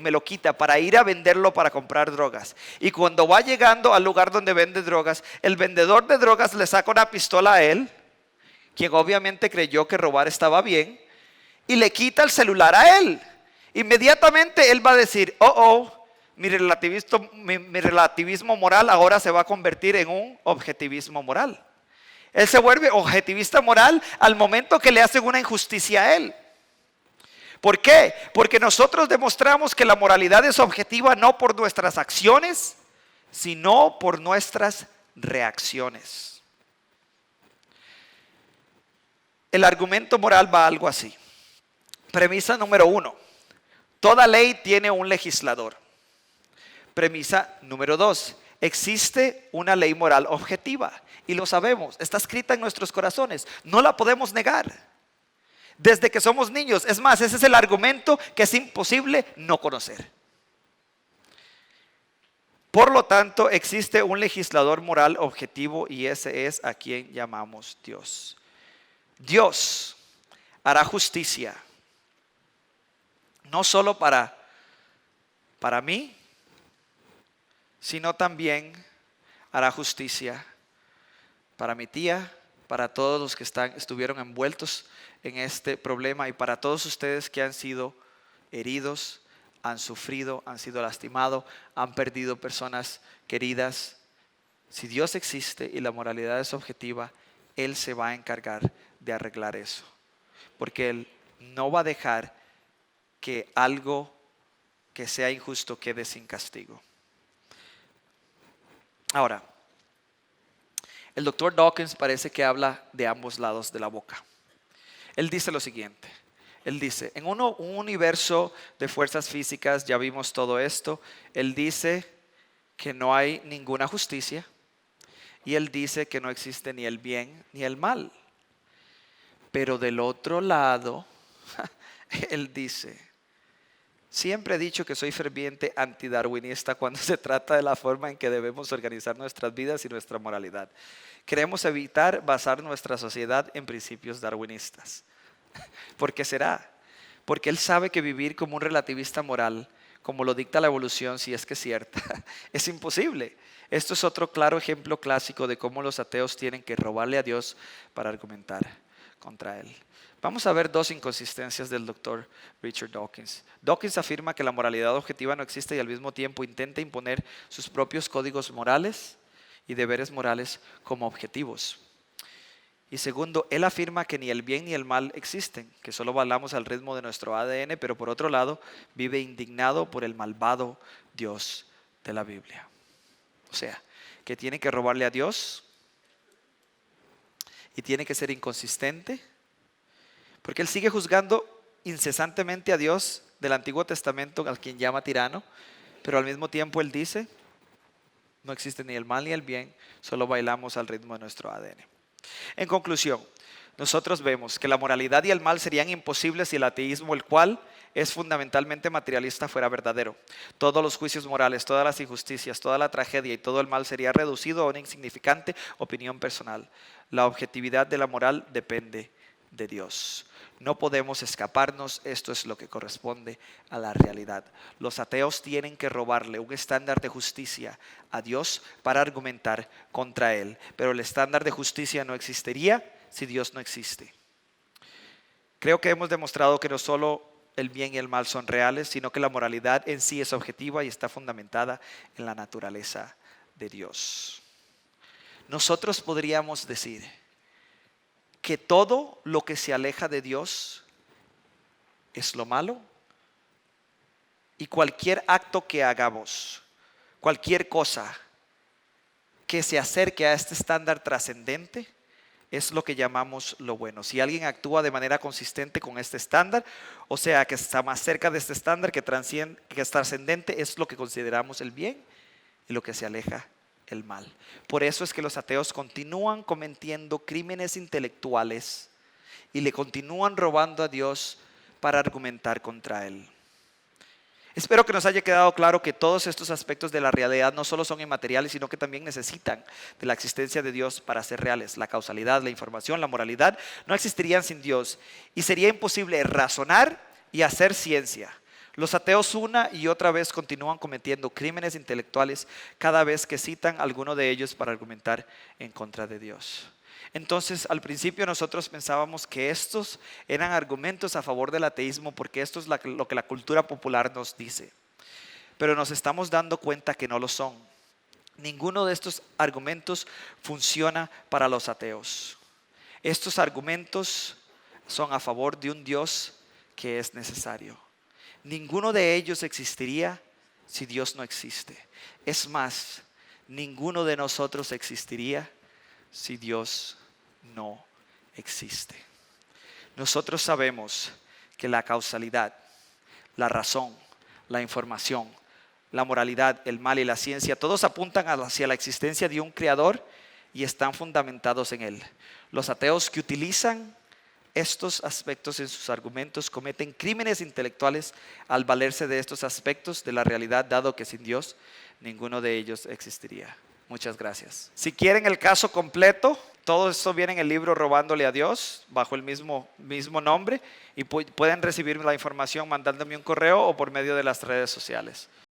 Me lo quita para ir a venderlo para comprar drogas. Y cuando va llegando al lugar donde vende drogas, el vendedor de drogas le saca una pistola a él, quien obviamente creyó que robar estaba bien, y le quita el celular a él. Inmediatamente él va a decir, mi relativismo moral ahora se va a convertir en un objetivismo moral. Él se vuelve objetivista moral al momento que le hacen una injusticia a él. ¿Por qué? Porque nosotros demostramos que la moralidad es objetiva no por nuestras acciones, sino por nuestras reacciones. El argumento moral va algo así. Premisa número 1. Toda ley tiene un legislador. Premisa número 2. Existe una ley moral objetiva. Y lo sabemos. Está escrita en nuestros corazones. No la podemos negar. Desde que somos niños. Es más, ese es el argumento que es imposible no conocer. Por lo tanto, existe un legislador moral objetivo y ese es a quien llamamos Dios. Dios hará justicia, no solo para mí, sino también hará justicia para mi tía, para todos los que estuvieron envueltos en este problema y para todos ustedes que han sido heridos, han sufrido, han sido lastimados, han perdido personas queridas. Si Dios existe y la moralidad es objetiva, Él se va a encargar de arreglar eso. Porque Él no va a dejar que algo que sea injusto quede sin castigo. Ahora, el doctor Dawkins parece que habla de ambos lados de la boca. Él dice lo siguiente. Él dice, en un universo de fuerzas físicas, ya vimos todo esto. Él dice que no hay ninguna justicia. Y él dice que no existe ni el bien ni el mal. Pero del otro lado, él dice, siempre he dicho que soy ferviente antidarwinista cuando se trata de la forma en que debemos organizar nuestras vidas y nuestra moralidad. Queremos evitar basar nuestra sociedad en principios darwinistas. ¿Por qué será? Porque él sabe que vivir como un relativista moral, como lo dicta la evolución, si es que es cierta, es imposible. Esto es otro claro ejemplo clásico de cómo los ateos tienen que robarle a Dios para argumentar contra él. Vamos a ver dos inconsistencias del doctor Richard Dawkins. Dawkins afirma que la moralidad objetiva no existe y al mismo tiempo intenta imponer sus propios códigos morales y deberes morales como objetivos. Y segundo, él afirma que ni el bien ni el mal existen, que solo bailamos al ritmo de nuestro ADN, pero por otro lado vive indignado por el malvado Dios de la Biblia. O sea, que tiene que robarle a Dios y tiene que ser inconsistente, porque él sigue juzgando incesantemente a Dios del Antiguo Testamento, al quien llama tirano, pero al mismo tiempo él dice, no existe ni el mal ni el bien, solo bailamos al ritmo de nuestro ADN. En conclusión, nosotros vemos que la moralidad y el mal serían imposibles si el ateísmo, el cual es fundamentalmente materialista, fuera verdadero. Todos los juicios morales, todas las injusticias, toda la tragedia y todo el mal sería reducido a una insignificante opinión personal. La objetividad de la moral depende de Dios. No podemos escaparnos, esto es lo que corresponde a la realidad. Los ateos tienen que robarle un estándar de justicia a Dios para argumentar contra Él. Pero el estándar de justicia no existiría si Dios no existe. Creo que hemos demostrado que no solo el bien y el mal son reales, sino que la moralidad en sí es objetiva y está fundamentada en la naturaleza de Dios. Nosotros podríamos decir que todo lo que se aleja de Dios es lo malo y cualquier acto que hagamos, cualquier cosa que se acerque a este estándar trascendente es lo que llamamos lo bueno. Si alguien actúa de manera consistente con este estándar, o sea que está más cerca de este estándar que es trascendente, es lo que consideramos el bien y lo que se aleja el mal. Por eso es que los ateos continúan cometiendo crímenes intelectuales y le continúan robando a Dios para argumentar contra Él. Espero que nos haya quedado claro que todos estos aspectos de la realidad no solo son inmateriales, sino que también necesitan de la existencia de Dios para ser reales. La causalidad, la información, la moralidad no existirían sin Dios y sería imposible razonar y hacer ciencia. Los ateos una y otra vez continúan cometiendo crímenes intelectuales cada vez que citan alguno de ellos para argumentar en contra de Dios. Entonces, al principio nosotros pensábamos que estos eran argumentos a favor del ateísmo porque esto es lo que la cultura popular nos dice. Pero nos estamos dando cuenta que no lo son. Ninguno de estos argumentos funciona para los ateos. Estos argumentos son a favor de un Dios que es necesario. Ninguno de ellos existiría si Dios no existe. Es más, ninguno de nosotros existiría si Dios no existe. Nosotros sabemos que la causalidad, la razón, la información, la moralidad, el mal y la ciencia, todos apuntan hacia la existencia de un creador y están fundamentados en Él. Los ateos que utilizan estos aspectos en sus argumentos, cometen crímenes intelectuales al valerse de estos aspectos de la realidad, dado que sin Dios ninguno de ellos existiría. Muchas gracias. Si quieren el caso completo, todo esto viene en el libro Robándole a Dios, bajo el mismo nombre, y pueden recibir la información mandándome un correo o por medio de las redes sociales.